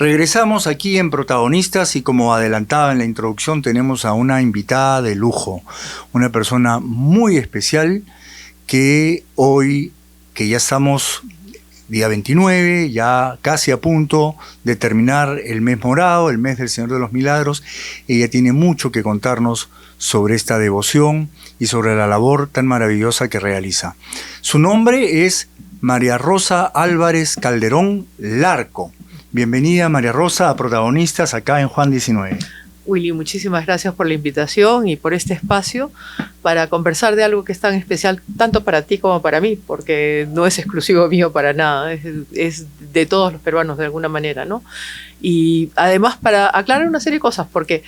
Regresamos aquí en Protagonistas y como adelantaba en la introducción tenemos a una invitada de lujo, una persona muy especial que hoy, que ya estamos día 29, ya casi a punto de terminar el mes morado, el mes del Señor de los Milagros, ella tiene mucho que contarnos sobre esta devoción y sobre la labor tan maravillosa que realiza. Su nombre es María Rosa Álvarez Calderón Larco. Bienvenida, María Rosa, a Protagonistas acá en Juan 19. Willy, muchísimas gracias por la invitación y por este espacio para conversar de algo que es tan especial tanto para ti como para mí, porque no es exclusivo mío para nada, es de todos los peruanos de alguna manera, ¿no? Y además para aclarar una serie de cosas, porque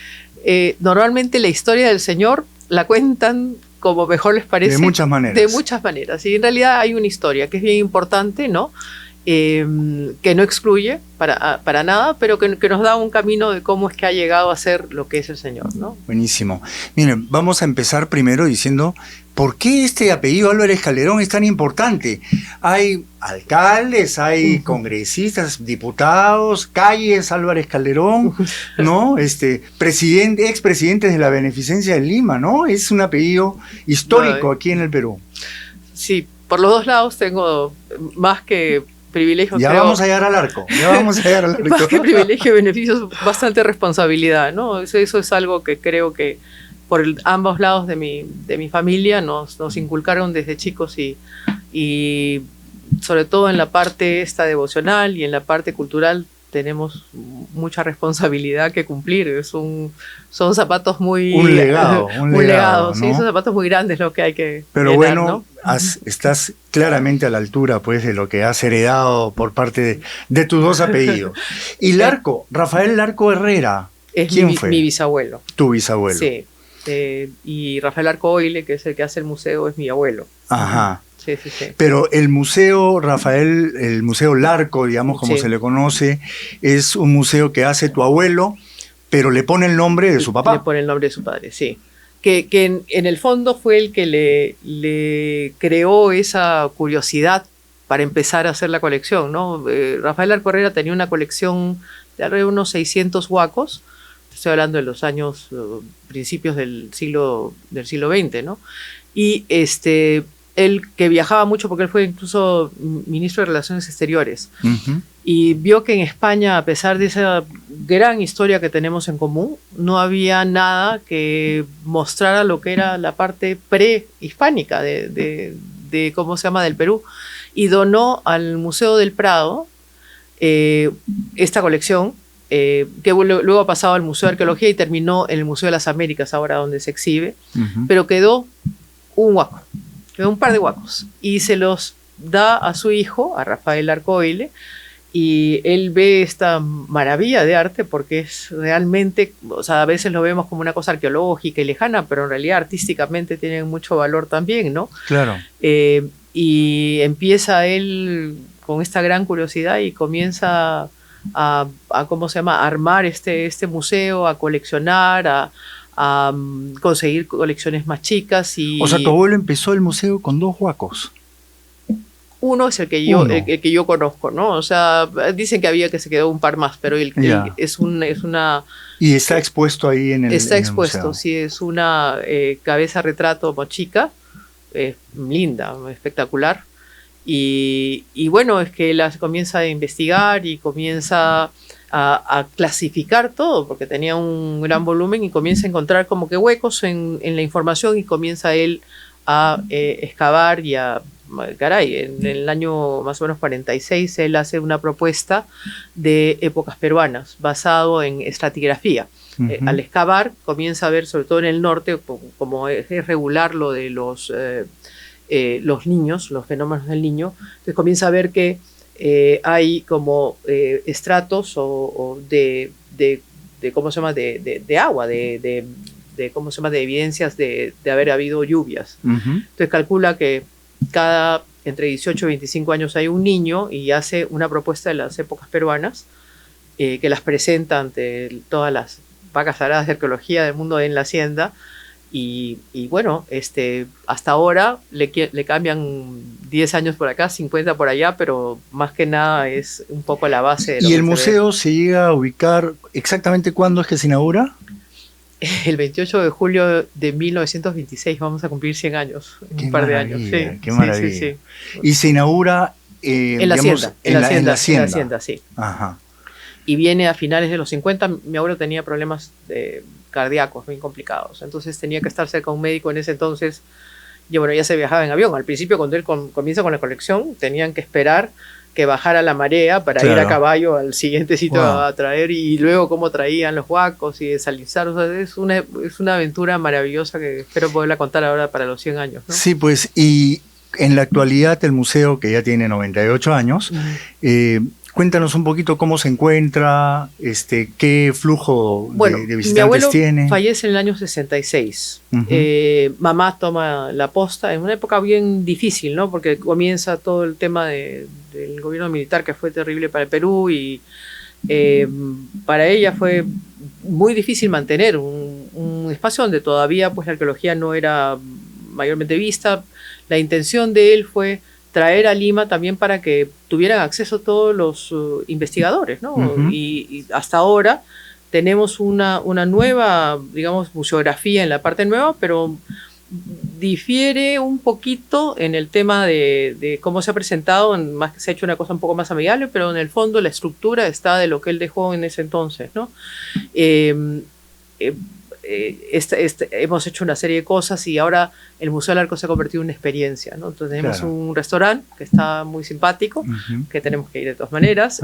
normalmente la historia del Señor la cuentan como mejor les parece. De muchas maneras. De muchas maneras. Y en realidad hay una historia que es bien importante, ¿no? Que no excluye para nada, pero que nos da un camino de cómo es que ha llegado a ser lo que es el Señor, ¿no? Buenísimo. Miren, vamos a empezar primero diciendo ¿por qué este apellido Álvarez Calderón es tan importante? Hay alcaldes, hay congresistas, diputados, calles Álvarez Calderón, ¿no? Expresidentes de la Beneficencia de Lima, ¿no? Es un apellido histórico aquí en el Perú. Sí, por los dos lados tengo más que privilegios. Ya vamos a llegar al arco, Más que privilegio y beneficios, bastante responsabilidad, ¿no? Eso es algo que creo que por ambos lados de mi familia nos inculcaron desde chicos y sobre todo en la parte esta devocional y en la parte cultural tenemos mucha responsabilidad que cumplir. Son zapatos muy... Un legado, ¿no? Sí, son zapatos muy grandes lo que hay que Pero llenar, bueno, ¿no? estás claramente a la altura pues de lo que has heredado por parte de tus dos apellidos. Y Larco, Rafael Larco Herrera, ¿quién fue? Mi bisabuelo. Tu bisabuelo. Sí. Y Rafael Larco Oile, que es el que hace el museo, es mi abuelo. Ajá. Sí. Pero el museo, Rafael, el museo Larco, digamos, como se le conoce, es un museo que hace tu abuelo, pero le pone el nombre de su papá. Le pone el nombre de su padre, sí. Que en el fondo fue el que le creó esa curiosidad para empezar a hacer la colección, ¿no? Rafael Larco Herrera tenía una colección de alrededor de unos 600 huacos. Estoy hablando de los años, principios del siglo XX, ¿no? Y él que viajaba mucho porque él fue incluso ministro de Relaciones Exteriores. Y vio que en España, a pesar de esa gran historia que tenemos en común, no había nada que mostrara lo que era la parte prehispánica de ¿cómo se llama?, del Perú. Y donó al Museo del Prado esta colección, que luego ha pasado al Museo de Arqueología y terminó en el Museo de las Américas, ahora donde se exhibe, pero quedó un huaco, quedó un par de huacos, y se los da a su hijo, a Rafael Larco Oile, y él ve esta maravilla de arte porque es realmente, o sea, a veces lo vemos como una cosa arqueológica y lejana, pero en realidad artísticamente tienen mucho valor también, ¿no? Claro. Y empieza él con esta gran curiosidad y comienza a ¿cómo se llama?, a armar este museo, a coleccionar, a conseguir colecciones más chicas. O sea, tu abuelo empezó el museo con 2 huacos. Uno es el que yo conozco, ¿no? O sea, dicen que se quedó un par más, pero es una... Y está expuesto ahí en el Está expuesto, museo. Sí, es una cabeza retrato mochica, linda, espectacular. Y bueno, es que él comienza a investigar y comienza a clasificar todo, porque tenía un gran volumen y comienza a encontrar como que huecos en la información y comienza él a excavar y en el año más o menos 46 él hace una propuesta de épocas peruanas basado en estratigrafía. Al excavar comienza a ver, sobre todo en el norte, como es regular lo de los niños, los fenómenos del niño, entonces comienza a ver que hay como estratos de ¿cómo se llama?, de agua, ¿cómo se llama?, de evidencias de haber habido lluvias. Entonces calcula que entre 18 y 25 años hay un niño y hace una propuesta de las épocas peruanas que las presenta ante todas las vacas sagradas de arqueología del mundo en la hacienda, Y bueno, hasta ahora le cambian 10 años por acá, 50 por allá, pero más que nada es un poco la base de lo ¿Y que el se museo se llega a ubicar exactamente cuándo es que se inaugura? ve. El 28 de julio de 1926 vamos a cumplir 100 años, en un par de años. Sí, Qué sí, maravilla. sí, sí. Y se inaugura, En la digamos, hacienda, en la en la hacienda, hacienda. sí. Ajá. Y viene a finales de los 50. Mi abuelo tenía problemas cardíacos muy complicados, entonces tenía que estar cerca de un médico en ese entonces. Y bueno, ya se viajaba en avión. Al principio, cuando él comienza con la colección, tenían que esperar que bajara la marea para ir a caballo al siguiente sitio a traer, y luego cómo traían los huacos y desalinizar. O sea, es una aventura maravillosa que espero poderla contar ahora para los 100 años, ¿no? Sí, pues, y en la actualidad el museo, que ya tiene 98 años, cuéntanos un poquito cómo se encuentra, qué flujo de visitantes mi abuelo tiene. Fallece en el año 66. Mamá toma la posta en una época bien difícil, ¿no? Porque comienza todo el tema del gobierno militar, que fue terrible para el Perú, y para ella fue muy difícil mantener un espacio donde todavía pues, la arqueología no era mayormente vista. La intención de él fue traer a Lima también para que tuvieran acceso todos los investigadores, ¿no? Y hasta ahora tenemos una nueva, digamos, museografía en la parte nueva, pero difiere un poquito en el tema de cómo se ha presentado, más que se ha hecho una cosa un poco más amigable, pero en el fondo la estructura está de lo que él dejó en ese entonces, ¿no? Hemos hecho una serie de cosas y ahora el Museo del Arco se ha convertido en una experiencia, ¿no? Entonces tenemos un restaurante que está muy simpático, que tenemos que ir de todas maneras.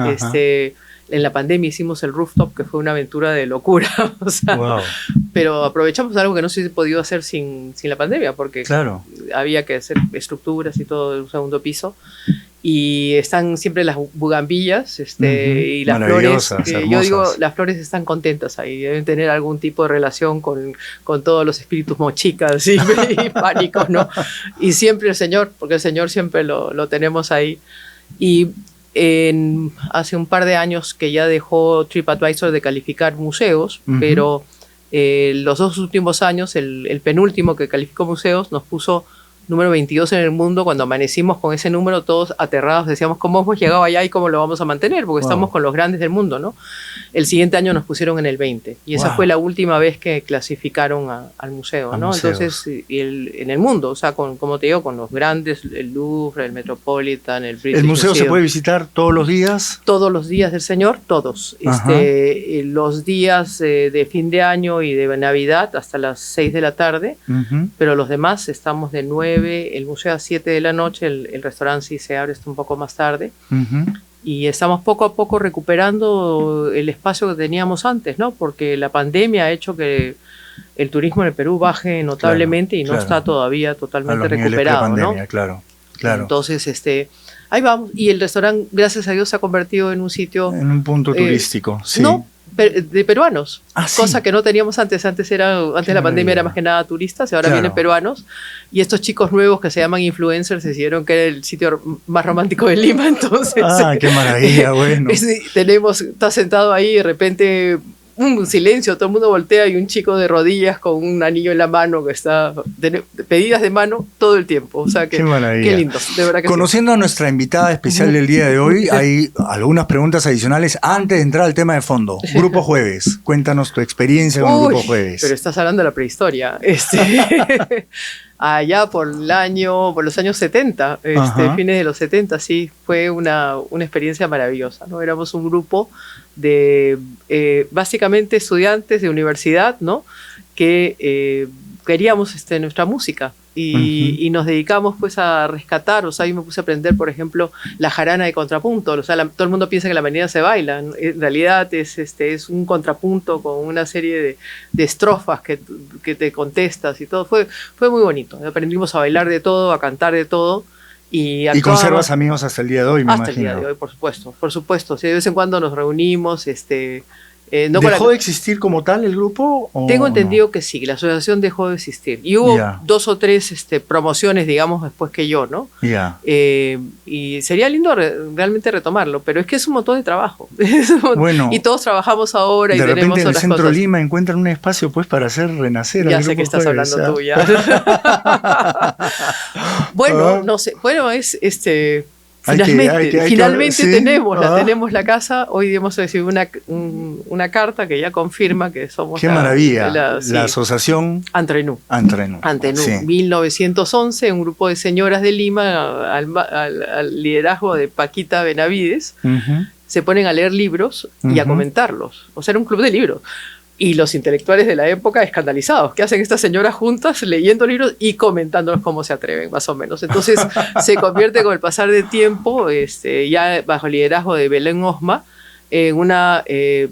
En la pandemia hicimos el rooftop, que fue una aventura de locura. O sea, pero aprovechamos algo que no se hubiese podido hacer sin la pandemia, porque había que hacer estructuras y todo de un segundo piso. Y están siempre las bugambillas y las flores. Yo digo, las flores están contentas ahí, deben tener algún tipo de relación con todos los espíritus mochicas y pánicos, ¿no? Y siempre el Señor, porque el Señor siempre lo tenemos ahí. Y hace un par de años que ya dejó TripAdvisor de calificar museos, pero los 2 últimos años, el penúltimo que calificó museos, nos puso número 22 en el mundo. Cuando amanecimos con ese número, todos aterrados, decíamos, ¿cómo hemos llegado allá y cómo lo vamos a mantener? Porque estamos con los grandes del mundo, ¿no? El siguiente año nos pusieron en el 20, y esa fue la última vez que clasificaron al museo, ¿no? Entonces, en el mundo, o sea, como te digo, con los grandes, el Louvre, el Metropolitan, el British ¿El museo Museum. Se puede visitar todos los días? Todos los días del Señor, todos. Los días de fin de año y de Navidad hasta las 6 de la tarde, pero los demás estamos de 9, el museo a 7 de la noche, el restaurante sí se abre hasta un poco más tarde. Y estamos poco a poco recuperando el espacio que teníamos antes, ¿no? Porque la pandemia ha hecho que el turismo en el Perú baje notablemente y no está todavía totalmente recuperado, ¿no? Claro. Entonces, ahí vamos. Y el restaurante, gracias a Dios, se ha convertido en un sitio... En un punto turístico, sí. No, de peruanos, cosa ¿sí? que no teníamos antes. Antes de la pandemia era más que nada turistas, y ahora vienen peruanos. Y estos chicos nuevos que se llaman influencers decidieron que era el sitio más romántico de Lima. Entonces, qué maravilla, bueno. Está sentado ahí y de repente un silencio, todo el mundo voltea y un chico de rodillas con un anillo en la mano que está pedidas de mano todo el tiempo. O sea, qué lindo, de verdad que Conociendo a nuestra invitada especial del día de hoy, hay algunas preguntas adicionales antes de entrar al tema de fondo. Grupo Jueves, cuéntanos tu experiencia con Grupo Jueves. Pero estás hablando de la prehistoria. Allá por los años 70, fines de los 70, sí, fue una experiencia maravillosa, ¿no? Éramos un grupo de básicamente estudiantes de universidad, ¿no? Que queríamos nuestra música y nos dedicamos pues a rescatar. O sea, yo me puse a aprender, por ejemplo, la jarana de contrapunto. O sea, todo el mundo piensa que la avenida se baila, ¿no? En realidad es un contrapunto con una serie de estrofas que te contestas y todo. Fue muy bonito. Aprendimos a bailar de todo, a cantar de todo. Y conservas amigos hasta el día de hoy, me imagino. Hasta el día de hoy, por supuesto. Sí, de vez en cuando nos reunimos, No ¿Dejó de existir como tal el grupo? Tengo entendido que sí, la asociación dejó de existir. Y hubo 2 o 3 promociones, digamos, después que yo, ¿no? Y sería lindo realmente retomarlo, pero es que es un montón de trabajo. Bueno, y todos trabajamos ahora y de tenemos repente en el otras centro cosas. Lima encuentran un espacio pues para hacer renacer al Ya grupo sé que estás Jueves, hablando tú ya. Bueno, no sé. Bueno, es finalmente ¿sí? tenemos la casa. Hoy hemos recibido una carta que ya confirma que somos ¡Qué maravilla! La asociación Antrenú. Sí. 1911, un grupo de señoras de Lima al liderazgo de Paquita Benavides se ponen a leer libros y a comentarlos. O sea, era un club de libros. Y los intelectuales de la época escandalizados. ¿Qué hacen estas señoras juntas leyendo libros y comentándolos cómo se atreven, más o menos? Entonces se convierte con el pasar del tiempo, ya bajo el liderazgo de Belén Osma, en una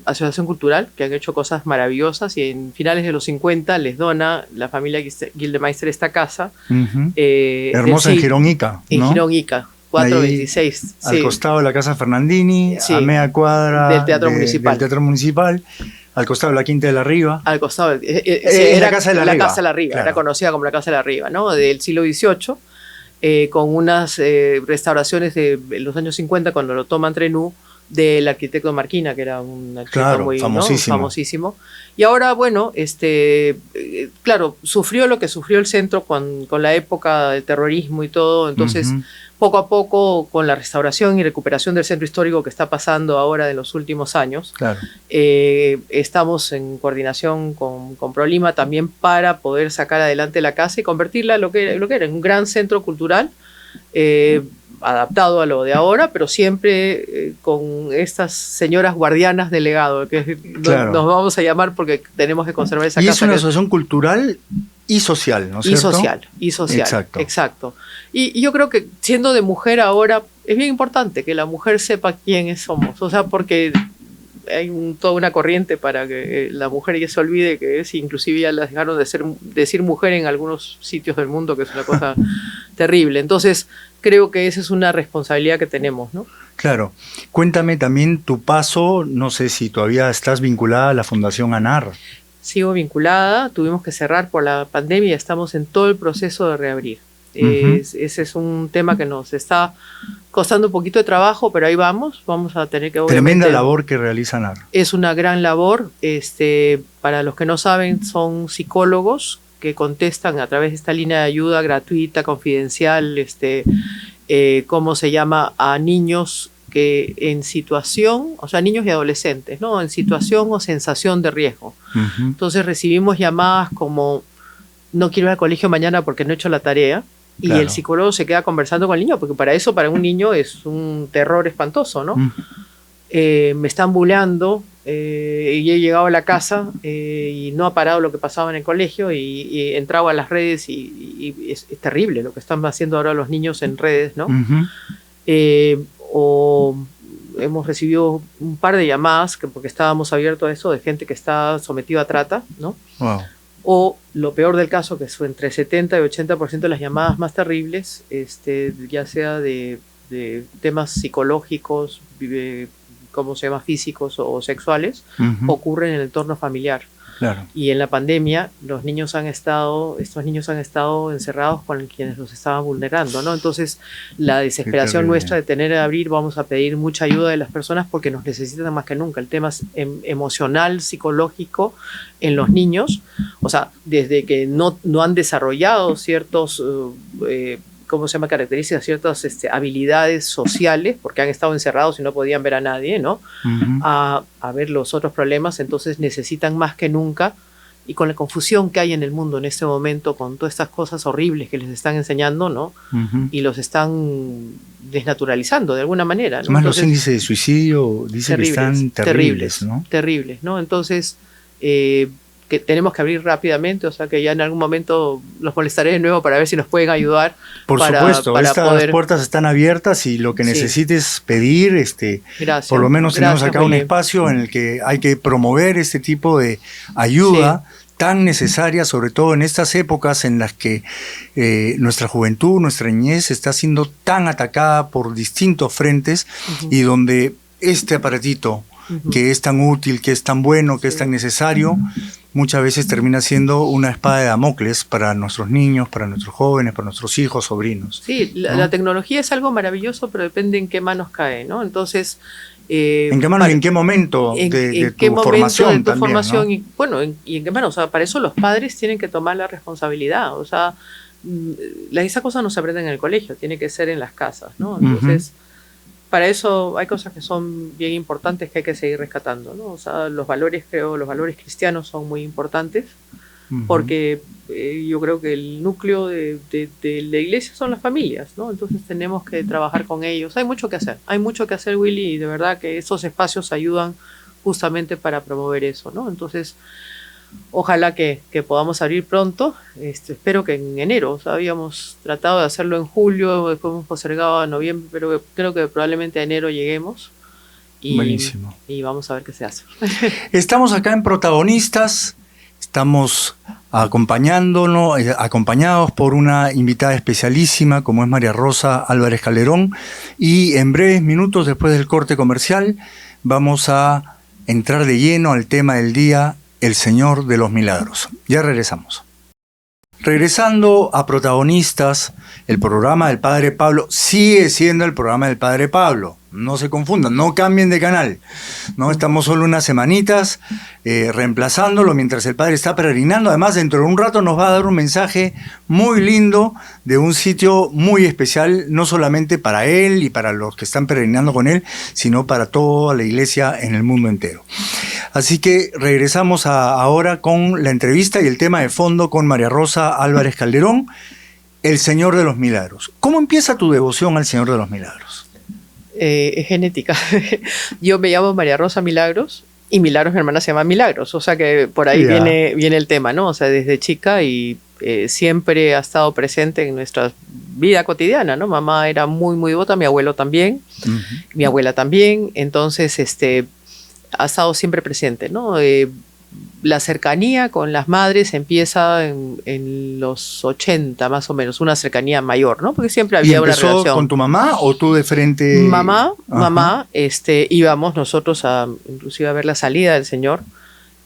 asociación cultural que han hecho cosas maravillosas, y en finales de los 50 les dona la familia Gildemeister esta casa. Hermosa en Girón Ica, ¿no? En Girón Ica. 426. Al costado de la Casa Fernandini, a media cuadra del Teatro Municipal. Al costado de la Quinta de la Riva. Al costado. Era la Casa de la Riva. Casa de la Riva, claro. Era conocida como la Casa de la Riva, ¿no? Del siglo XVIII, con unas restauraciones de los años 50, cuando lo toma Antrenú, del arquitecto Marquina, que era un arquitecto muy famosísimo. Y ahora, bueno, claro, sufrió lo que sufrió el centro con la época del terrorismo y todo, entonces poco a poco, con la restauración y recuperación del centro histórico que está pasando ahora de los últimos años, estamos en coordinación con ProLima también para poder sacar adelante la casa y convertirla en lo que era, en un gran centro cultural, adaptado a lo de ahora, pero siempre con estas señoras guardianas del legado, que nos vamos a llamar porque tenemos que conservar esa casa. Y es una asociación cultural y social, ¿no es cierto? Y social, exacto. Y yo creo que siendo de mujer ahora, es bien importante que la mujer sepa quiénes somos, o sea, porque hay toda una corriente para que la mujer ya se olvide que es, inclusive ya las dejaron de decir mujer en algunos sitios del mundo, que es una cosa terrible. Entonces, creo que esa es una responsabilidad que tenemos, ¿no? Claro. Cuéntame también tu paso, no sé si todavía estás vinculada a la Fundación ANAR. Sigo vinculada, tuvimos que cerrar por la pandemia y estamos en todo el proceso de reabrir. Ese es un tema que nos está costando un poquito de trabajo, pero ahí vamos a tener que... Tremenda labor que realiza ANAR. Es una gran labor. Para los que no saben, son psicólogos que contestan a través de esta línea de ayuda gratuita, confidencial, ¿cómo se llama? A niños que en situación, o sea, niños y adolescentes, ¿no? En situación o sensación de riesgo. Entonces recibimos llamadas como: no quiero ir al colegio mañana porque no he hecho la tarea. Y el psicólogo se queda conversando con el niño, porque para un niño es un terror espantoso, ¿no? Me están bulleando, y he llegado a la casa y no ha parado lo que pasaba en el colegio, y he entrado a las redes y es terrible lo que están haciendo ahora los niños en redes, ¿no? O hemos recibido un par de llamadas, porque estábamos abiertos a eso, de gente que está sometida a trata, ¿no? Wow. O lo peor del caso, que son entre 70 y 80% de las llamadas más terribles, ya sea de temas psicológicos, ¿cómo se llama?, físicos o sexuales, ocurren en el entorno familiar. Claro. Y en la pandemia estos niños han estado encerrados con quienes los estaban vulnerando, ¿no? Entonces, la desesperación nuestra de tener que abrir, vamos a pedir mucha ayuda de las personas porque nos necesitan más que nunca. El tema es emocional, psicológico en los niños, o sea, desde que no han desarrollado ciertos ¿cómo se llama?, características, ciertas habilidades sociales, porque han estado encerrados y no podían ver a nadie, ¿no? A ver los otros problemas. Entonces necesitan más que nunca, y con la confusión que hay en el mundo en este momento, con todas estas cosas horribles que les están enseñando, ¿no? Y los están desnaturalizando de alguna manera, ¿no? Además, los índices de suicidio dicen que están terribles, ¿no? Terribles, ¿no? Entonces, que tenemos que abrir rápidamente, o sea que ya en algún momento los molestaré de nuevo para ver si nos pueden ayudar. Por supuesto, estas puertas están abiertas, y lo que necesites pedir, Gracias. Por lo menos tenemos acá un espacio en el que hay que promover este tipo de ayuda tan necesaria, sobre todo en estas épocas en las que nuestra juventud, nuestra niñez está siendo tan atacada por distintos frentes, y donde este aparatito que es tan útil, que es tan bueno, que es tan necesario, muchas veces termina siendo una espada de Damocles para nuestros niños, para nuestros jóvenes, para nuestros hijos, sobrinos. Sí, la tecnología es algo maravilloso, pero depende en qué manos cae, ¿no? Entonces... ¿En qué manos y en qué momento de tu formación también, ¿no? Y, bueno, y en qué manos. O sea, para eso los padres tienen que tomar la responsabilidad. O sea, esas cosas no se aprenden en el colegio, tiene que ser en las casas, ¿no? Entonces, para eso hay cosas que son bien importantes que hay que seguir rescatando, ¿no? O sea, los valores cristianos son muy importantes, porque yo creo que el núcleo de la iglesia son las familias, ¿no? Entonces tenemos que trabajar con ellos. Hay mucho que hacer, Willy, y de verdad que esos espacios ayudan justamente para promover eso, ¿no? Entonces, ojalá que podamos abrir pronto. Espero que en enero. O sea, habíamos tratado de hacerlo en julio, después hemos postergado a noviembre, pero creo que probablemente a enero lleguemos. Buenísimo. Y vamos a ver qué se hace. Estamos acá en Protagonistas. Estamos acompañados por una invitada especialísima como es María Rosa Álvarez Calderón, y en breves minutos después del corte comercial vamos a entrar de lleno al tema del día, el Señor de los Milagros. Ya regresamos. Regresando a Protagonistas, el programa del Padre Pablo sigue siendo el programa del Padre Pablo. No se confundan, no cambien de canal. No estamos solo unas semanitas reemplazándolo mientras el Padre está peregrinando. Además, dentro de un rato nos va a dar un mensaje muy lindo de un sitio muy especial, no solamente para él y para los que están peregrinando con él, sino para toda la iglesia en el mundo entero. Así que regresamos ahora con la entrevista y el tema de fondo con María Rosa Álvarez Calderón, el Señor de los Milagros. ¿Cómo empieza tu devoción al Señor de los Milagros? Es genética. Yo me llamo María Rosa Milagros y Milagros, mi hermana se llama Milagros, o sea que por ahí viene el tema, ¿no? O sea, desde chica y siempre ha estado presente en nuestra vida cotidiana, ¿no? Mamá era muy, muy devota, mi abuelo también, mi abuela también, entonces ha estado siempre presente, ¿no? La cercanía con las madres empieza en los 80 más o menos, una cercanía mayor, ¿no? Porque siempre había una relación. ¿Empezó con tu mamá o tú de frente? Mamá, íbamos nosotros inclusive a ver la salida del Señor,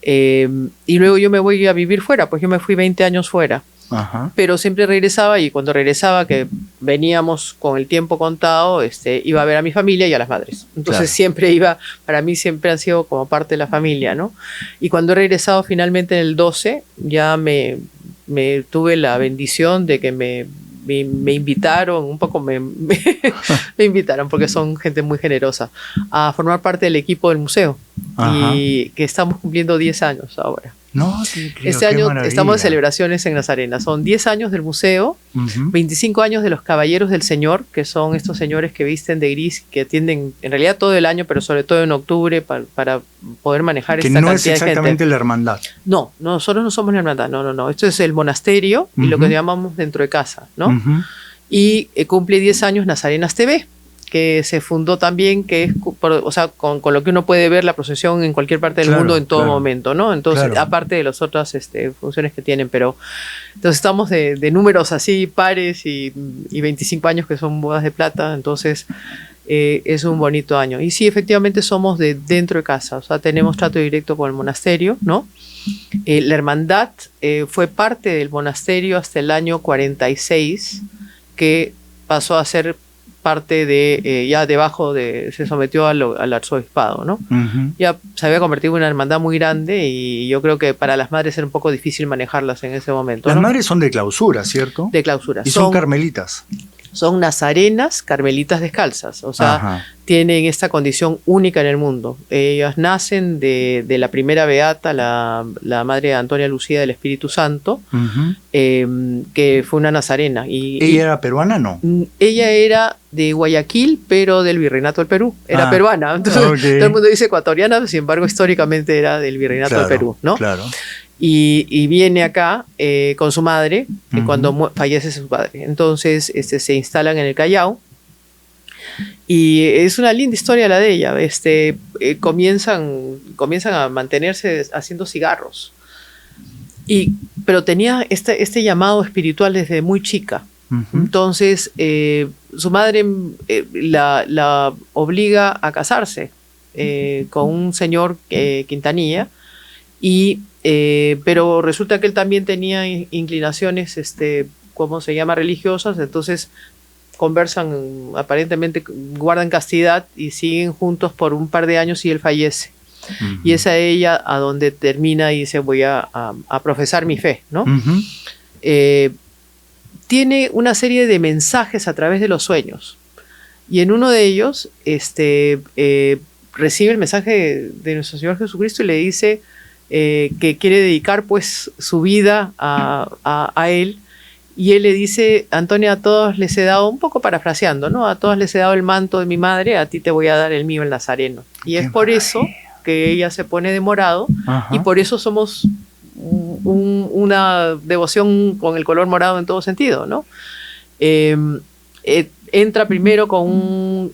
y luego yo me voy a vivir fuera, pues yo me fui 20 años fuera. Pero siempre regresaba, y cuando regresaba, que veníamos con el tiempo contado, iba a ver a mi familia y a las madres. Entonces siempre iba, para mí siempre han sido como parte de la familia, ¿no? Y cuando he regresado finalmente en el 12, ya me tuve la bendición de que me invitaron, un poco me invitaron, porque son gente muy generosa, a formar parte del equipo del museo. Y que estamos cumpliendo 10 años ahora. No, sí, claro, este año estamos en celebraciones en Nazarena. Son 10 años del museo, 25 años de los Caballeros del Señor, que son estos señores que visten de gris, que atienden en realidad todo el año, pero sobre todo en octubre, para poder manejar esta cantidad de gente. Que no es exactamente la hermandad. No, nosotros no somos la hermandad, no. Esto es el monasterio y lo que llamamos dentro de casa, ¿no? Y cumple 10 años Nazarenas TV, que se fundó también, que es con lo que uno puede ver la procesión en cualquier parte del mundo en todo momento, ¿no? Entonces, aparte de las otras funciones que tienen, pero entonces estamos de números así pares y 25 años que son bodas de plata, entonces es un bonito año. Y sí, efectivamente somos de dentro de casa, o sea, tenemos trato directo con el monasterio, ¿no? La hermandad fue parte del monasterio hasta el año 46, que pasó a ser parte de, ya debajo se sometió al arzobispado, ¿no? Ya se había convertido en una hermandad muy grande y yo creo que para las madres era un poco difícil manejarlas en ese momento. Las ¿no? madres son de clausura, ¿cierto? De clausura. Y son carmelitas. Son nazarenas carmelitas descalzas, o sea, tienen esta condición única en el mundo. Ellas nacen de la primera beata, la Madre Antonia Lucía del Espíritu Santo, que fue una nazarena. ¿Ella era peruana, no? Ella era de Guayaquil, pero del Virreinato del Perú. Era peruana, entonces todo el mundo dice ecuatoriana, sin embargo históricamente era del Virreinato del Perú, ¿no? Claro. Y viene acá con su madre cuando fallece su padre. Entonces se instalan en el Callao. Y es una linda historia la de ella. Comienzan a mantenerse haciendo cigarros. Pero tenía este llamado espiritual desde muy chica. Entonces su madre la obliga a casarse. con un señor Quintanilla, pero resulta que él también tenía inclinaciones, ¿cómo se llama?, religiosas, entonces conversan, aparentemente guardan castidad y siguen juntos por un par de años y él fallece. Y es a ella a donde termina y dice, voy a profesar mi fe, ¿no? Tiene una serie de mensajes a través de los sueños. Y en uno de ellos recibe el mensaje de nuestro Señor Jesucristo y le dice que quiere dedicar pues su vida a Él. Y Él le dice, Antonia, a todos les he dado, un poco parafraseando, ¿no? A todos les he dado el manto de mi madre, a ti te voy a dar el mío, el nazareno. Y es por eso que ella se pone de morado. Ajá. Y por eso somos una devoción con el color morado en todo sentido, ¿no? Entra primero con un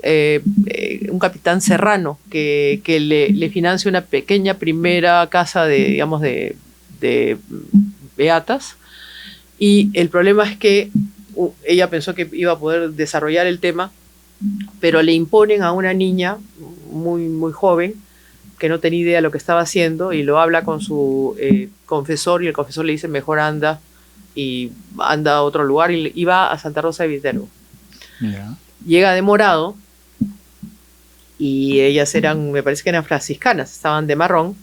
capitán serrano que le financia una pequeña primera casa de beatas, y el problema es que ella pensó que iba a poder desarrollar el tema, pero le imponen a una niña muy, muy joven que no tenía idea de lo que estaba haciendo, y lo habla con su confesor, y el confesor le dice, mejor anda a otro lugar, y va a Santa Rosa de Viterbo. Yeah. Llega de morado, y ellas me parece que eran franciscanas, estaban de marrón,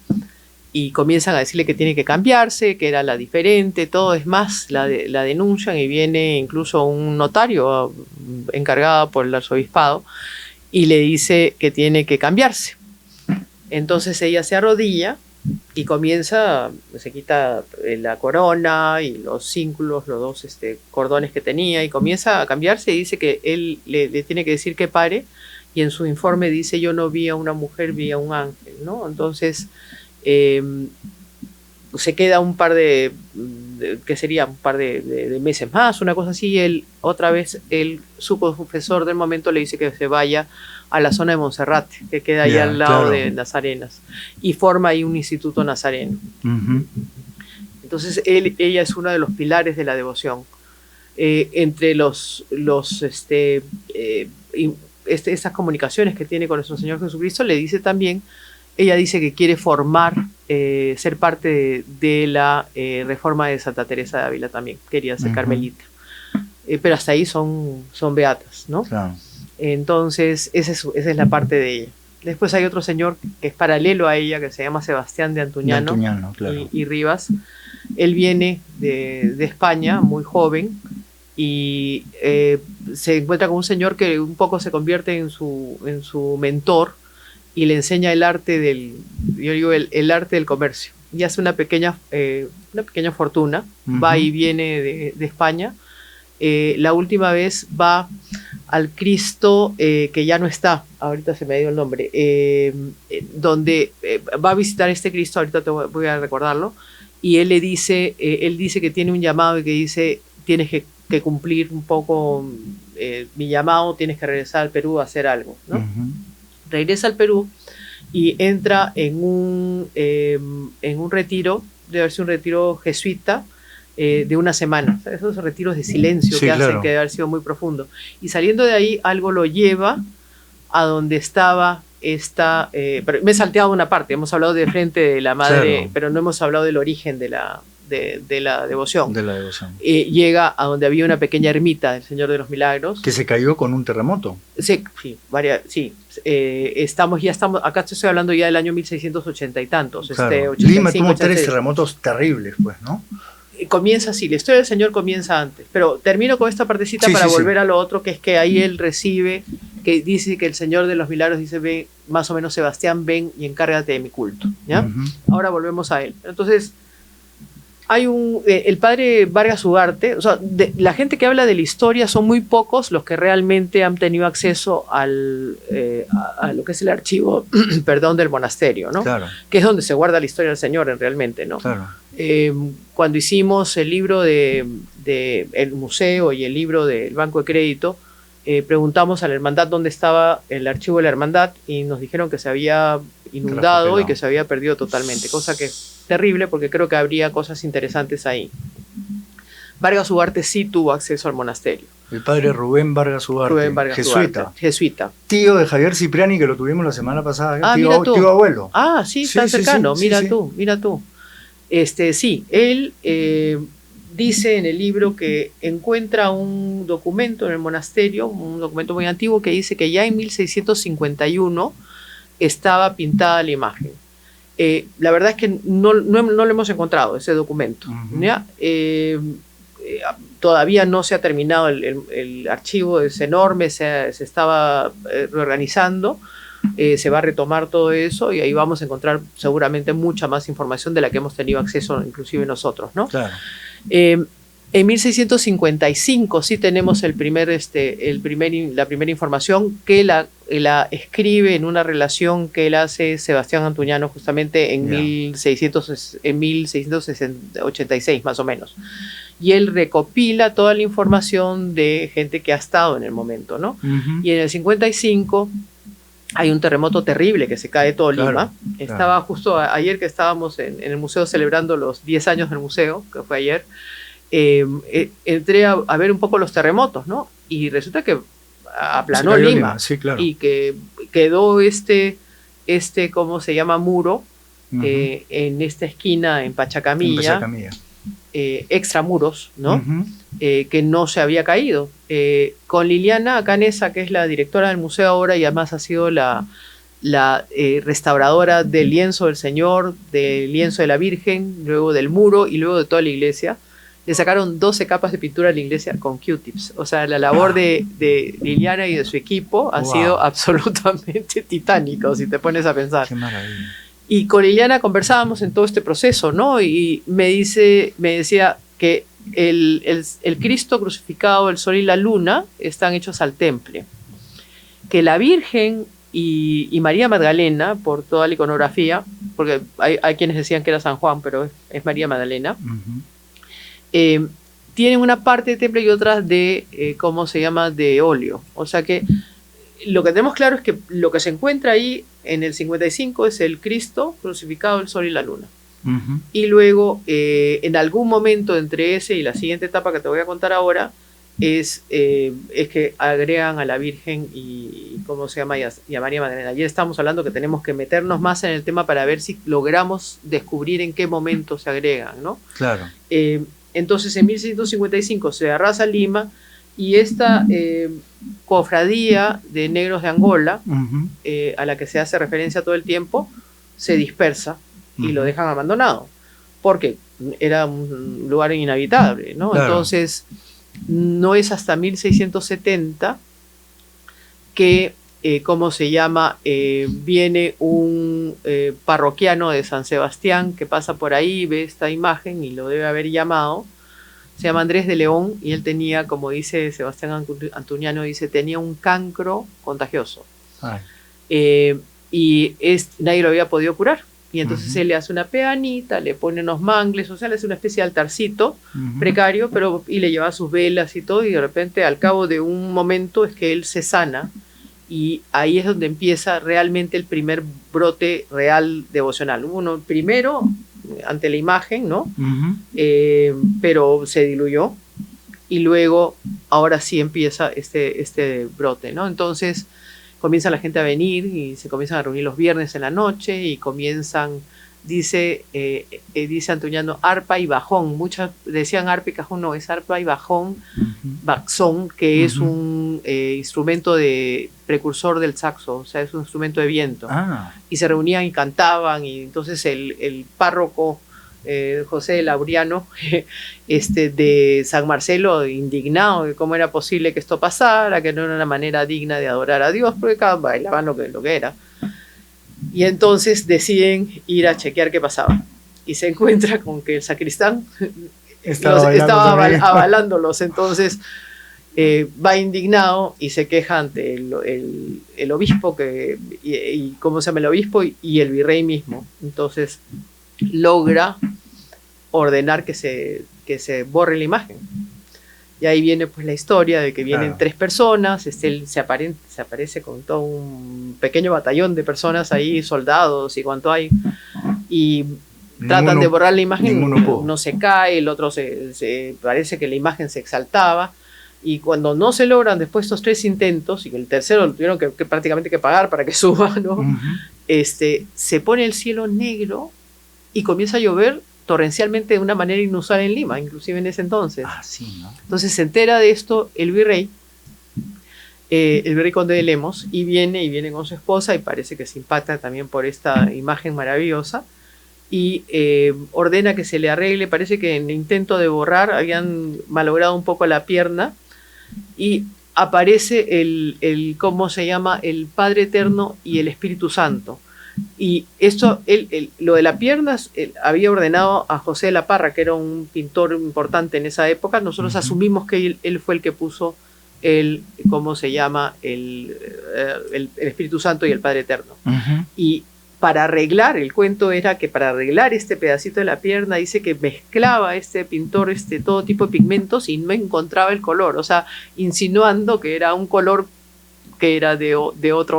y comienzan a decirle que tiene que cambiarse, que era la diferente, todo. Es más, la denuncian, y viene incluso un notario encargado por el arzobispado y le dice que tiene que cambiarse. Entonces ella se arrodilla y se quita la corona y los cínculos, los dos cordones que tenía, y comienza a cambiarse, y dice que él le tiene que decir que pare, y en su informe dice, yo no vi a una mujer, vi a un ángel, ¿no? Entonces se queda un par de meses más, una cosa así, y él, otra vez, su confesor del momento le dice que se vaya a la zona de Monserrate, que queda ahí al lado de Nazarenas, y forma ahí un instituto nazareno. Entonces ella es uno de los pilares de la devoción. Entre estas comunicaciones que tiene con nuestro Señor Jesucristo, le dice también, ella dice que quiere ser parte de la reforma de Santa Teresa de Ávila también, quería ser carmelita. Pero hasta ahí son beatas, ¿no? Claro. Entonces, esa es la parte de ella. Después hay otro señor que es paralelo a ella, que se llama Sebastián de Antuñano, claro. y Rivas. Él viene de España, muy joven, y se encuentra con un señor que un poco se convierte en su mentor, y le enseña el arte el arte del comercio. Y hace una pequeña fortuna, va y viene de España. La última vez va al Cristo que ya no está, ahorita se me ha ido el nombre, donde va a visitar este Cristo, ahorita voy a recordarlo, y él dice que tiene un llamado, y que dice, tienes que cumplir un poco mi llamado, tienes que regresar al Perú a hacer algo, ¿no? Regresa al Perú y entra en un retiro, debe haber sido un retiro jesuita, de una semana, esos retiros de silencio que hacen, que debe haber sido muy profundo. Y saliendo de ahí, algo lo lleva a donde estaba pero me he salteado una parte, hemos hablado de frente de la madre, pero no hemos hablado del origen de la devoción. Llega a donde había una pequeña ermita del Señor de los Milagros. Que se cayó con un terremoto. Sí. Acá estoy hablando ya del año 1680 y tantos. Claro. Lima tuvo 3 terremotos terribles, pues, ¿no? Comienza así, la historia del Señor comienza antes, pero termino con esta partecita para volver a lo otro, que es que ahí él recibe, que dice que el Señor de los Milagros dice, ven, más o menos, Sebastián, ven y encárgate de mi culto, ¿ya? Ahora volvemos a él. Entonces, hay el padre Vargas Ugarte, o sea, la gente que habla de la historia son muy pocos los que realmente han tenido acceso a lo que es el archivo, perdón, del monasterio, ¿no? Claro. Que es donde se guarda la historia del Señor realmente, ¿no? Claro. Cuando hicimos el libro del museo y el libro del Banco de Crédito, preguntamos a la hermandad dónde estaba el archivo de la hermandad, y nos dijeron que se había inundado y que se había perdido totalmente, cosa que es terrible, porque creo que habría cosas interesantes ahí. Vargas Ugarte sí tuvo acceso al monasterio. El padre Rubén Vargas Ugarte, Rubén Vargas jesuita. Ugarte, jesuita. Tío de Javier Cipriani, que lo tuvimos la semana pasada. Mira tú. Tío abuelo. Sí, tan cercano. Mira tú. Sí, él dice en el libro que encuentra un documento en el monasterio, un documento muy antiguo, que dice que ya en 1651 estaba pintada la imagen. La verdad es que no lo hemos encontrado, ese documento. ¿Ya? Todavía no se ha terminado el archivo, es enorme, se estaba reorganizando. Se va a retomar todo eso y ahí vamos a encontrar seguramente mucha más información de la que hemos tenido acceso inclusive nosotros, ¿no? Claro. En 1655 sí tenemos la primera información que la escribe en una relación que él hace Sebastián Antuñano justamente en 1686 más o menos. Y él recopila toda la información de gente que ha estado en el momento, ¿no? Y en el 55 hay un terremoto terrible que se cae todo Lima. Estaba justo ayer que estábamos en el museo celebrando los 10 años del museo, que fue ayer, entré a ver un poco los terremotos, ¿no? Y resulta que aplanó Lima. Sí, claro. Y que quedó ¿cómo se llama? Muro en esta esquina en Pachacamilla. Extramuros, ¿no? Que no se había caído. Con Liliana Canesa, que es la directora del museo ahora y además ha sido la restauradora del lienzo del Señor, del lienzo de la Virgen, luego del muro y luego de toda la iglesia, le sacaron 12 capas de pintura a la iglesia con Q-tips. O sea, la labor de Liliana y de su equipo ha sido absolutamente titánico, si te pones a pensar. Qué maravilla. Y con Liliana conversábamos en todo este proceso, ¿no? Y me decía que el Cristo crucificado, el sol y la luna están hechos al temple. Que la Virgen y María Magdalena, por toda la iconografía, porque hay quienes decían que era San Juan, pero es María Magdalena, tienen una parte de temple y otras de, ¿cómo se llama?, de óleo. O sea que lo que tenemos claro es que lo que se encuentra ahí en el 55 es el Cristo crucificado, el sol y la luna. Y luego, en algún momento entre ese y la siguiente etapa que te voy a contar ahora, es que agregan a la Virgen y ¿cómo se llama? Y a María Magdalena. Ayer estábamos hablando que tenemos que meternos más en el tema para ver si logramos descubrir en qué momento se agregan, ¿no? Claro. Entonces, en 1655 se arrasa Lima y esta cofradía de negros de Angola, a la que se hace referencia todo el tiempo, se dispersa y lo dejan abandonado, porque era un lugar inhabitable, ¿no? Claro. Entonces, no es hasta 1670 que, ¿cómo se llama?, viene un parroquiano de San Sebastián que pasa por ahí, ve esta imagen y lo debe haber llamado. Se llama Andrés de León y él tenía, como dice Sebastián Antuñano, tenía un cancro contagioso. Y nadie lo había podido curar. Y entonces él le hace una peanita, le pone unos mangles, o sea, le hace una especie de altarcito precario, y le lleva sus velas y todo, y de repente, al cabo de un momento, es que él se sana, y ahí es donde empieza realmente el primer brote real devocional. Uno primero ante la imagen, ¿no? Pero se diluyó, y luego, ahora sí empieza este brote, ¿no? Entonces comienza la gente a venir y se comienzan a reunir los viernes en la noche y comienzan, dice Antuñano, arpa y bajón. Muchas decían arpa y cajón, no, es arpa y bajón, baxón, que es un instrumento precursor del saxo, o sea, es un instrumento de viento. Y se reunían y cantaban, y entonces el párroco José Lauriano de San Marcelo, indignado de cómo era posible que esto pasara, que no era una manera digna de adorar a Dios, porque cada bailaban lo que era. Y entonces deciden ir a chequear qué pasaba. Y se encuentra con que el sacristán estaba avalándolos. Entonces va indignado y se queja ante el obispo, ¿cómo se llama el obispo? Y el virrey mismo. Entonces logra ordenar que se borre la imagen. Y ahí viene pues la historia de que vienen 3 personas, él se aparece con todo un pequeño batallón de personas ahí, soldados y cuánto hay, y tratan de borrar la imagen, no se cae, el otro parece que la imagen se exaltaba, Y cuando no se logran después estos 3 intentos, y que el tercero lo tuvieron que prácticamente que pagar para que suba, ¿no? Se pone el cielo negro y comienza a llover torrencialmente de una manera inusual en Lima, inclusive en ese entonces. Sí, ¿no? Entonces se entera de esto el virrey conde de Lemos, y viene con su esposa, y parece que se impacta también por esta imagen maravillosa, y ordena que se le arregle. Parece que en el intento de borrar habían malogrado un poco la pierna, y aparece ¿cómo se llama? El Padre Eterno y el Espíritu Santo. Y esto, lo de la pierna, había ordenado a José de la Parra, que era un pintor importante en esa época. Nosotros asumimos que él fue el que puso ¿cómo se llama? El Espíritu Santo y el Padre Eterno. Y para arreglar, el cuento era que para arreglar este pedacito de la pierna, dice que mezclaba este pintor todo tipo de pigmentos y no encontraba el color, o sea, insinuando que era un color que era de otra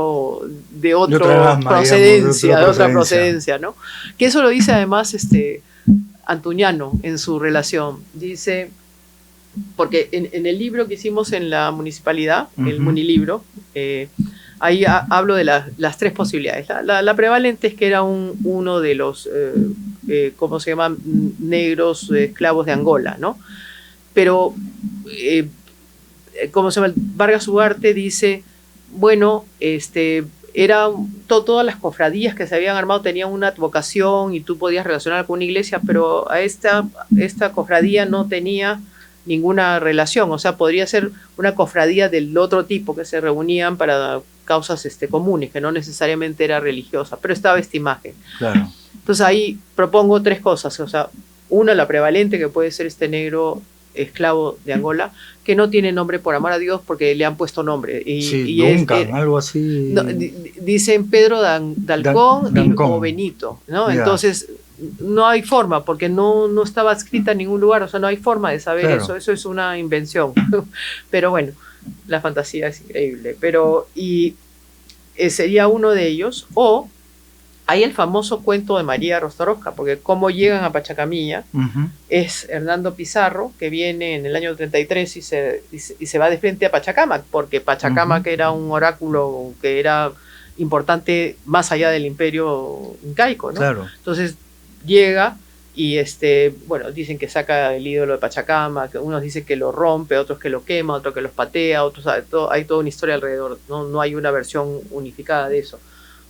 procedencia, ¿no? Que eso lo dice además Antuñano en su relación. Dice, porque en el libro que hicimos en la municipalidad, el Munilibro, ahí hablo de las 3 posibilidades. La prevalente es que era uno de los, ¿cómo se llaman? Negros esclavos de Angola, ¿no? Pero, ¿cómo se llama? Vargas Ugarte dice, bueno, todas las cofradías que se habían armado tenían una advocación y tú podías relacionar con una iglesia, pero a esta cofradía no tenía ninguna relación, o sea, podría ser una cofradía del otro tipo que se reunían para causas comunes, que no necesariamente era religiosa, pero estaba esta imagen. Claro. Entonces ahí propongo 3 cosas, o sea, una, la prevalente, que puede ser este negro esclavo de Angola, que no tiene nombre, por amor a Dios, porque le han puesto nombre. Y Duncan, algo así. No, dicen Pedro Dalcón o Benito, ¿no? Yeah. Entonces no hay forma, porque no estaba escrita en ningún lugar, o sea, no hay forma de saber eso es una invención. Pero bueno, la fantasía es increíble. Pero, sería uno de ellos, o hay el famoso cuento de María Rostorowska, porque cómo llegan a Pachacamilla es Hernando Pizarro, que viene en el año 33 y se va de frente a Pachacamac, porque Pachacamac era un oráculo que era importante más allá del imperio incaico, ¿no? Claro. Entonces llega y bueno, dicen que saca el ídolo de Pachacamac, unos dicen que lo rompe, otros que lo quema, otros que los patea, otros hay toda una historia alrededor, no hay una versión unificada de eso,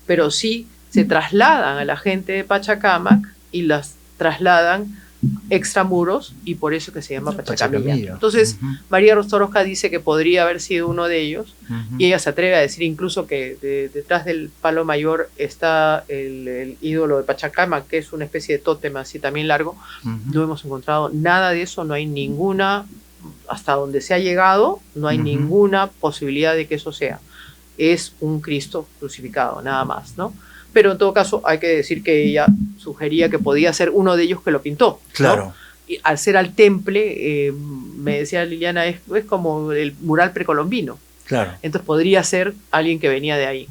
pero sí se trasladan a la gente de Pachacamac y las trasladan extramuros, y por eso que se llama Pachacamilla. Entonces, María Rostorowska dice que podría haber sido uno de ellos, y ella se atreve a decir incluso que detrás del palo mayor está el ídolo de Pachacamac, que es una especie de tótem así también largo. No hemos encontrado nada de eso, no hay ninguna, hasta donde se ha llegado, no hay ninguna posibilidad de que eso sea. Es un Cristo crucificado, nada más, ¿no? Pero en todo caso hay que decir que ella sugería que podía ser uno de ellos que lo pintó, ¿no? Claro. Y al ser al temple, me decía Liliana, es como el mural precolombino. Claro. Entonces podría ser alguien que venía de ahí.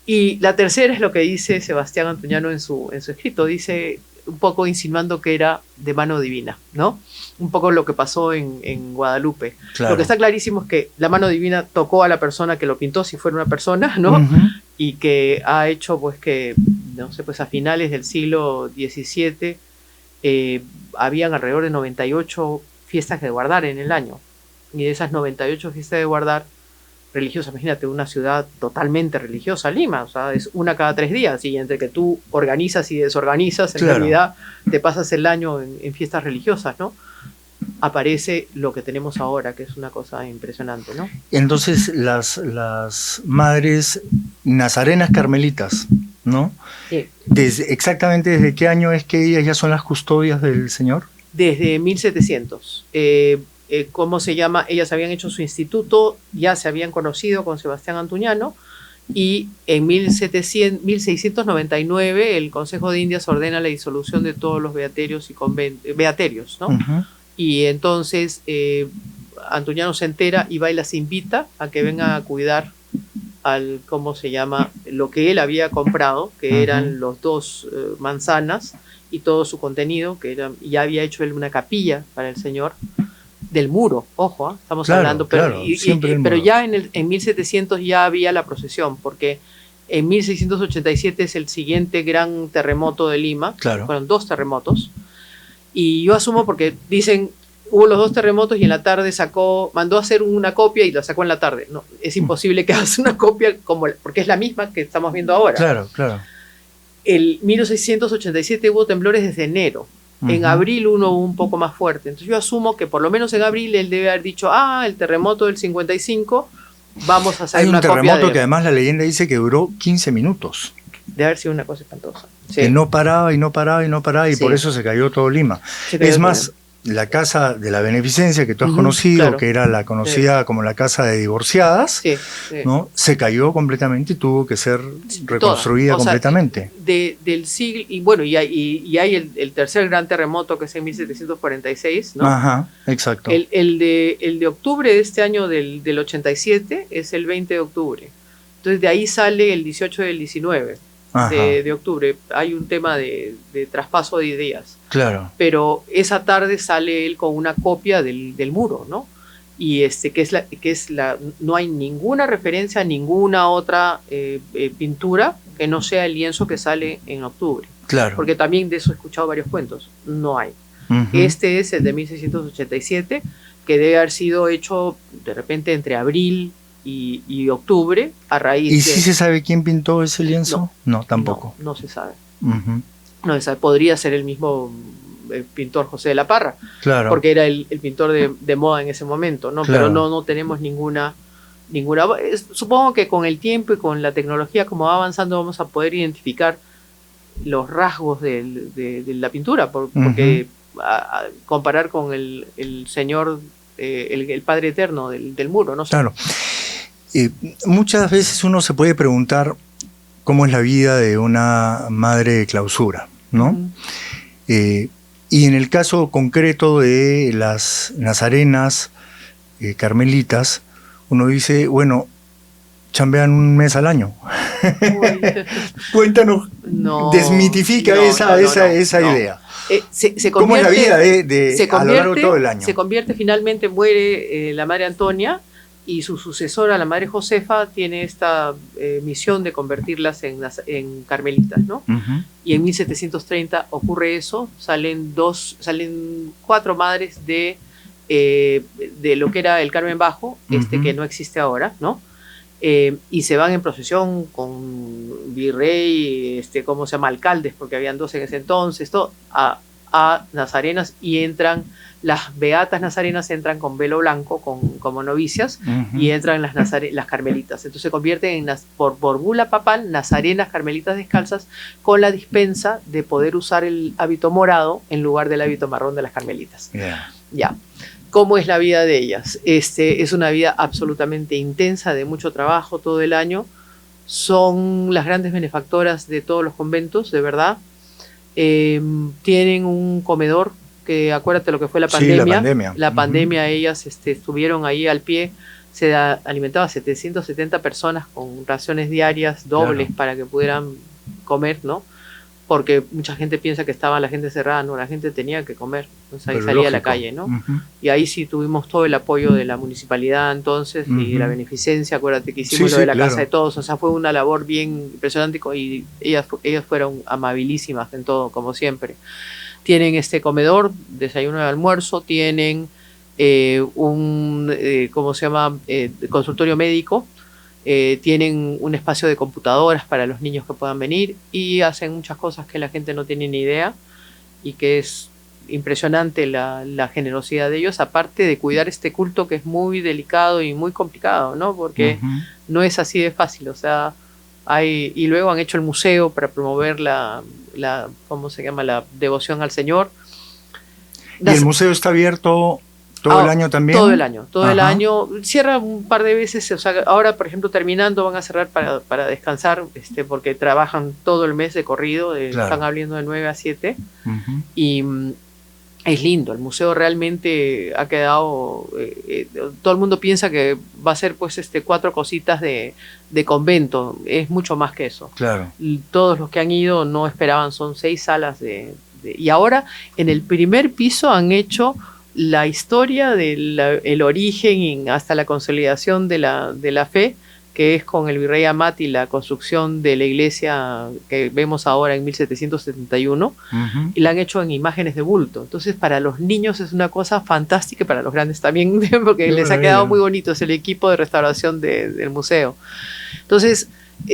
Y la tercera es lo que dice Sebastián Antuñano en su escrito. Dice, un poco insinuando que era de mano divina, ¿no? Un poco lo que pasó en Guadalupe. Claro. Lo que está clarísimo es que la mano divina tocó a la persona que lo pintó, si fuera una persona, ¿no? Y que ha hecho, pues, que, no sé, pues a finales del siglo XVII habían alrededor de 98 fiestas de guardar en el año. Y de esas 98 fiestas de guardar religiosas, imagínate, una ciudad totalmente religiosa, Lima, o sea, es una cada 3 días, y entre que tú organizas y desorganizas, en realidad te pasas el año en fiestas religiosas, ¿no? Aparece lo que tenemos ahora, que es una cosa impresionante, ¿no? Entonces, las madres nazarenas carmelitas, ¿no? Sí. ¿Exactamente desde qué año es que ellas ya son las custodias del Señor? Desde 1700. ¿Cómo se llama? Ellas habían hecho su instituto, ya se habían conocido con Sebastián Antuñano, y en 1699 el Consejo de Indias ordena la disolución de todos los beaterios y beaterios, ¿no? Y entonces Antuñano se entera y va y las invita a que vengan a cuidar al, ¿cómo se llama?, lo que él había comprado, que eran los 2 manzanas y todo su contenido, que ya había hecho él una capilla para el Señor. del muro, ojo, estamos Claro, hablando, pero, claro, siempre el pero muro. ya en 1700 ya había la procesión, porque en 1687 es el siguiente gran terremoto de Lima, Claro. fueron 2 terremotos, y yo asumo porque dicen, hubo los 2 terremotos y en la tarde mandó a hacer una copia y la sacó en la tarde. No, es imposible que hagas una copia porque es la misma que estamos viendo ahora. Claro, claro. El 1687 hubo temblores desde enero. En abril uno hubo un poco más fuerte. Entonces yo asumo que por lo menos en abril él debe haber dicho, el terremoto del 55, vamos a hacer Hay un una copia terremoto de... que además la leyenda dice que duró 15 minutos. Debe haber sido una cosa espantosa. Sí. Que no paraba y no paraba y no paraba y Sí. por eso se cayó todo Lima. Se cayó Es todo más, la casa de la beneficencia que tú has conocido, claro. que era la conocida como la casa de divorciadas, Sí, sí. ¿no? Se cayó completamente y tuvo que ser reconstruida Toda. O sea, completamente. del siglo, y bueno, y hay el tercer gran terremoto que es en 1746, ¿no? Ajá, exacto. El de octubre de este año del 87 es el 20 de octubre. Entonces de ahí sale el 18 del 19 de octubre. Hay un tema de traspaso de ideas. Claro. Pero esa tarde sale él con una copia del muro, ¿no? Y no hay ninguna referencia a ninguna otra pintura que no sea el lienzo que sale en octubre. Claro. Porque también de eso he escuchado varios cuentos. No hay. Este es el de 1687, que debe haber sido hecho de repente entre abril y octubre, a raíz ¿Y de... sí se sabe quién pintó ese lienzo? No, tampoco. No se sabe. No se sabe. Podría ser el mismo pintor José de la Parra, Claro. porque era el pintor de moda en ese momento, ¿no? Claro. Pero no tenemos ninguna... Supongo que con el tiempo y con la tecnología como va avanzando vamos a poder identificar los rasgos de la pintura, porque comparar con el señor, el Padre Eterno del muro, ¿no? Claro. Muchas veces uno se puede preguntar cómo es la vida de una madre de clausura, ¿no? Y en el caso concreto de las nazarenas carmelitas, uno dice, bueno, chambean un mes al año. Cuéntanos, desmitifica esa idea. ¿Cómo es la vida a lo largo de todo el año? Se convierte, finalmente muere la Madre Antonia y su sucesora, la Madre Josefa, tiene esta misión de convertirlas en carmelitas, ¿no? Y en 1730 ocurre eso, salen 4 madres de lo que era el Carmen Bajo, que no existe ahora, ¿no? Y se van en procesión con virrey, ¿cómo se llama? Alcaldes, porque habían 2 en ese entonces, a nazarenas, y entran, las beatas nazarenas entran con velo blanco, como novicias, y entran las carmelitas. Entonces se convierten por bula papal, nazarenas carmelitas descalzas, con la dispensa de poder usar el hábito morado en lugar del hábito marrón de las carmelitas. Ya. ¿Cómo es la vida de ellas? Es una vida absolutamente intensa, de mucho trabajo todo el año. Son las grandes benefactoras de todos los conventos, de verdad. Tienen un comedor, que acuérdate lo que fue la pandemia. Sí, la pandemia. La pandemia, ellas estuvieron ahí al pie. Se alimentaba a 770 personas con raciones diarias dobles, claro, para que pudieran comer, ¿no? Porque mucha gente piensa que estaba la gente cerrada, no, la gente tenía que comer, entonces ahí salía a la calle, ¿no? Y ahí sí tuvimos todo el apoyo de la municipalidad entonces, y la beneficencia, acuérdate que hicimos lo de la Casa de Todos, o sea, fue una labor bien impresionante, y ellas fueron amabilísimas en todo, como siempre. Tienen comedor, desayuno y almuerzo, tienen ¿cómo se llama? Consultorio médico. Tienen un espacio de computadoras para los niños que puedan venir, y hacen muchas cosas que la gente no tiene ni idea, y que es impresionante la generosidad de ellos, aparte de cuidar este culto que es muy delicado y muy complicado, ¿no? Porque no es así de fácil, o sea, y luego han hecho el museo para promover ¿cómo se llama? La devoción al Señor. ¿Y el museo está abierto todo el año también? Todo el año. Cierra un par de veces, o sea, ahora, por ejemplo, terminando, van a cerrar para descansar, porque trabajan todo el mes de corrido, claro, están abriendo de 9 a 7, y es lindo, el museo realmente ha quedado, todo el mundo piensa que va a ser pues 4 cositas de convento, es mucho más que eso. Claro. Todos los que han ido no esperaban, son 6 salas y ahora en el primer piso han hecho la historia del origen hasta la consolidación de la fe, que es con el virrey Amat y la construcción de la iglesia que vemos ahora en 1771, y la han hecho en imágenes de bulto. Entonces, para los niños es una cosa fantástica, y para los grandes también, porque les ha quedado muy bonito. Es el equipo de restauración del museo. Entonces,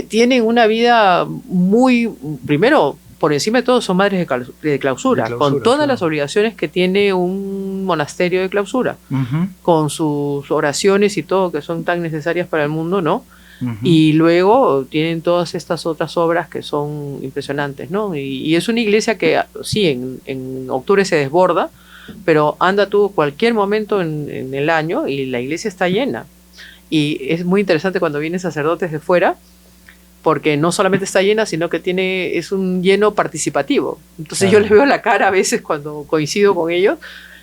tienen una vida muy, primero, por encima de todo, son madres de clausura, con todas las obligaciones que tiene un monasterio de clausura, con sus oraciones y todo, que son tan necesarias para el mundo, ¿no? Y luego tienen todas estas otras obras que son impresionantes, ¿no? Y es una iglesia que, sí, en octubre se desborda, pero anda tú cualquier momento en el año y la iglesia está llena. Y es muy interesante cuando vienen sacerdotes de fuera, porque no solamente está llena, sino que es un lleno participativo. Entonces yo les veo la cara a veces cuando coincido con ellos,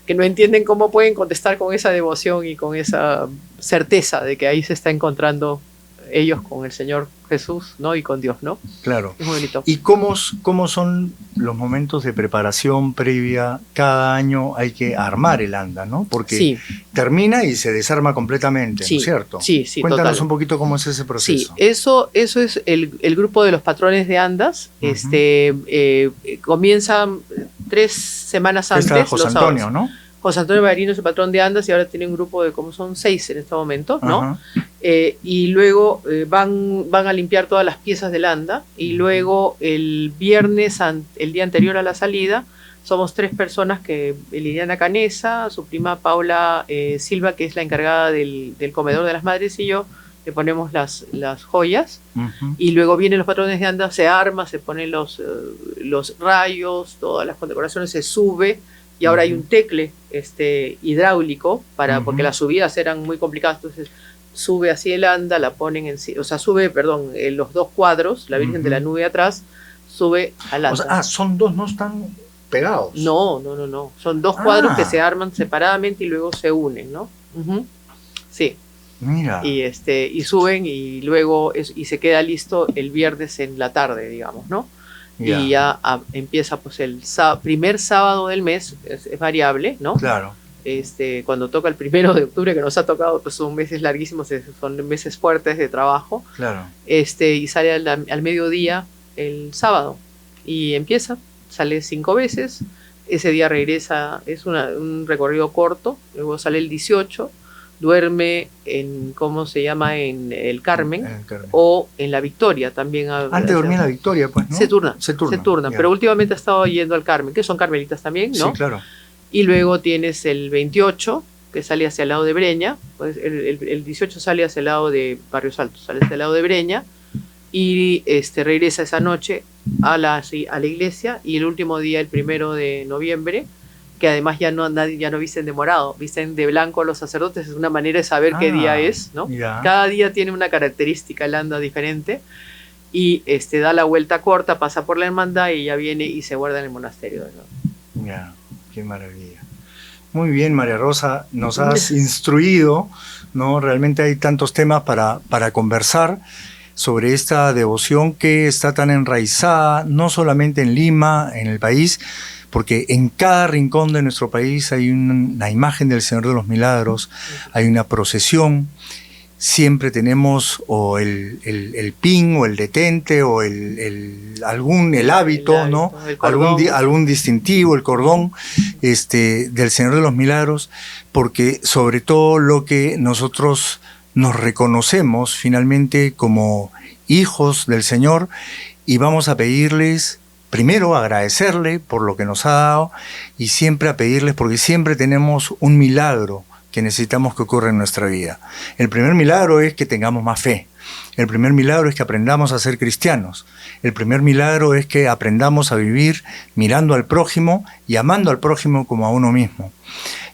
que no entienden cómo pueden contestar con esa devoción y con esa certeza de que ahí se está encontrando ellos con el Señor Jesús, ¿no? Y con Dios, ¿no? Claro. Es muy bonito. ¿Y cómo son los momentos de preparación previa? Cada año hay que armar el anda, ¿no? Porque termina y se desarma completamente, ¿no es cierto? Sí, Cuéntanos total. un poquito cómo es ese proceso. Sí, eso es el grupo de los patrones de andas. Comienza 3 semanas antes. Está José Antonio, ¿no? José Antonio Ballarino es el patrón de andas y ahora tiene un grupo de como son 6 en este momento, ¿no? Y luego van a limpiar todas las piezas del anda y luego el viernes, el día anterior a la salida, somos 3 personas, que Liliana Canesa, su prima Paula Silva, que es la encargada del comedor de las madres, y yo le ponemos las joyas, y luego vienen los patrones de andas, se arma, se ponen los rayos, todas las condecoraciones, se sube. Y ahora hay un tecle hidráulico, porque las subidas eran muy complicadas, entonces sube así el anda, la ponen sube, los 2 cuadros, la Virgen de la Nube atrás, sube al anda. O sea, son 2, no están pegados. No, son 2 cuadros que se arman separadamente y luego se unen, ¿no? Sí. Mira. Y suben y luego y se queda listo el viernes en la tarde, digamos, ¿no? Y ya empieza pues el primer sábado del mes, es variable, ¿no? Claro. Cuando toca el 1 de octubre, que nos ha tocado, pues son meses larguísimos, son meses fuertes de trabajo. Claro. Y sale al mediodía el sábado. Y sale 5 veces, ese día regresa, es un recorrido corto, luego sale el 18, duerme en el Carmen, o en la Victoria también. Antes dormía en la Victoria, pues, ¿no? Se turna, pero últimamente ha estado yendo al Carmen, que son carmelitas también, ¿no? Sí, claro. Y luego tienes el 28, que sale hacia el lado de Breña, pues el 18 sale hacia el lado de Barrios Altos, sale hacia el lado de Breña, y regresa esa noche a la iglesia, y el último día, el 1 de noviembre, que además ya no visten de morado, visten de blanco los sacerdotes, es una manera de saber qué día es, ¿no? Cada día tiene una característica, el anda diferente, y da la vuelta corta, pasa por la hermandad y ya viene y se guarda en el monasterio de nuevo. Ya, qué maravilla. Muy bien, María Rosa, nos has instruido, ¿no? Realmente hay tantos temas para conversar sobre esta devoción que está tan enraizada, no solamente en Lima, en el país, porque en cada rincón de nuestro país hay una imagen del Señor de los Milagros, hay una procesión, siempre tenemos o el pin o el detente o el hábito, ¿no? Algún distintivo, el cordón del Señor de los Milagros, porque sobre todo lo que nosotros nos reconocemos finalmente como hijos del Señor, y vamos a pedirles primero agradecerle por lo que nos ha dado, y siempre a pedirles, porque siempre tenemos un milagro que necesitamos que ocurra en nuestra vida. El primer milagro es que tengamos más fe. El primer milagro es que aprendamos a ser cristianos. El primer milagro es que aprendamos a vivir mirando al prójimo y amando al prójimo como a uno mismo.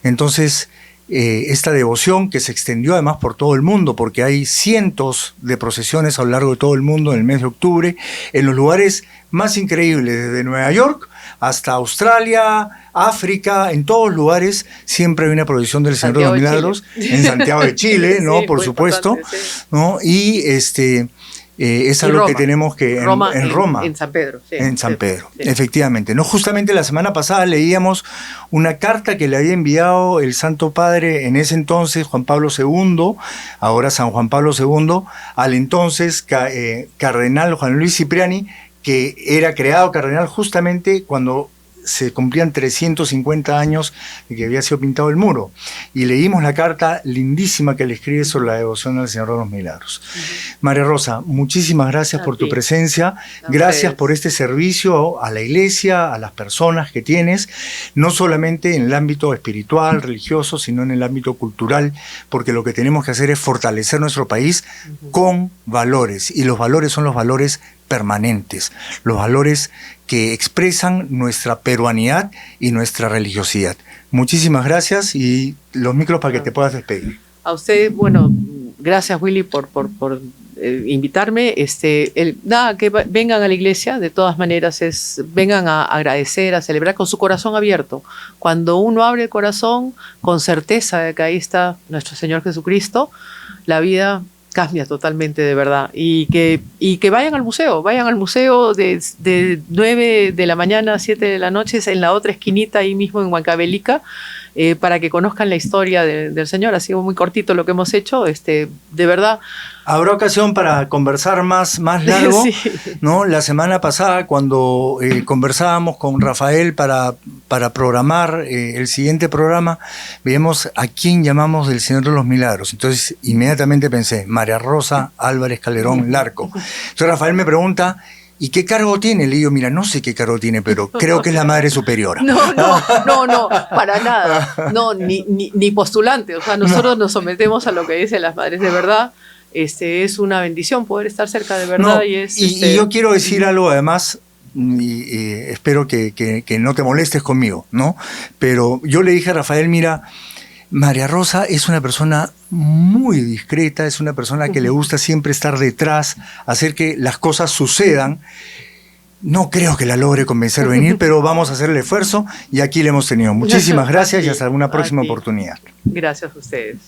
Entonces, esta devoción que se extendió además por todo el mundo, porque hay cientos de procesiones a lo largo de todo el mundo en el mes de octubre, en los lugares más increíbles, desde Nueva York hasta Australia, África, en todos lugares siempre hay una procesión del Señor de los Milagros, en Santiago de Chile, ¿no? Sí, por supuesto, sí. ¿No? Y es algo que tenemos que en Roma. En San Pedro. Sí, en San Pedro, sí. Efectivamente. ¿No? Justamente la semana pasada leíamos una carta que le había enviado el Santo Padre en ese entonces, Juan Pablo II, ahora San Juan Pablo II, al entonces cardenal Juan Luis Cipriani, que era creado cardenal justamente cuando se cumplían 350 años de que había sido pintado el muro. Y leímos la carta lindísima que le escribe sobre la devoción al Señor de los Milagros. María Rosa, muchísimas gracias por tu presencia. Gracias por este servicio a la Iglesia, a las personas que tienes, no solamente en el ámbito espiritual, religioso, sino en el ámbito cultural, porque lo que tenemos que hacer es fortalecer nuestro país con valores. Y los valores son los valores permanentes, los valores que expresan nuestra peruanidad y nuestra religiosidad. Muchísimas gracias y los micros para que te puedas despedir. A usted, bueno, gracias Willy por invitarme. Que vengan a la iglesia, de todas maneras, vengan a agradecer, a celebrar con su corazón abierto. Cuando uno abre el corazón con certeza de que ahí está nuestro Señor Jesucristo, la vida cambia totalmente, de verdad. Y que vayan al museo de 9 de la mañana a 7 de la noche, en la otra esquinita, ahí mismo en Huancavelica, para que conozcan la historia del Señor. Ha sido muy cortito lo que hemos hecho, de verdad. Habrá ocasión para conversar más largo, sí. ¿no? La semana pasada, cuando conversábamos con Rafael para programar el siguiente programa, vimos a quién llamamos del Señor de los Milagros. Entonces, inmediatamente pensé, María Rosa Álvarez Calderón Larco. Entonces, Rafael me pregunta, ¿y qué cargo tiene? Le digo, mira, no sé qué cargo tiene, pero creo que es la Madre Superiora. No, para nada. No, ni postulante. O sea, nosotros nos sometemos a lo que dicen las madres, de verdad. Es una bendición poder estar cerca, de verdad. No, y yo quiero decir algo, además, y espero que no te molestes conmigo, ¿no? Pero yo le dije a Rafael, mira, María Rosa es una persona muy discreta, es una persona que le gusta siempre estar detrás, hacer que las cosas sucedan. No creo que la logre convencer de venir, pero vamos a hacer el esfuerzo y aquí le hemos tenido. Muchísimas gracias y hasta alguna próxima oportunidad. Gracias a ustedes.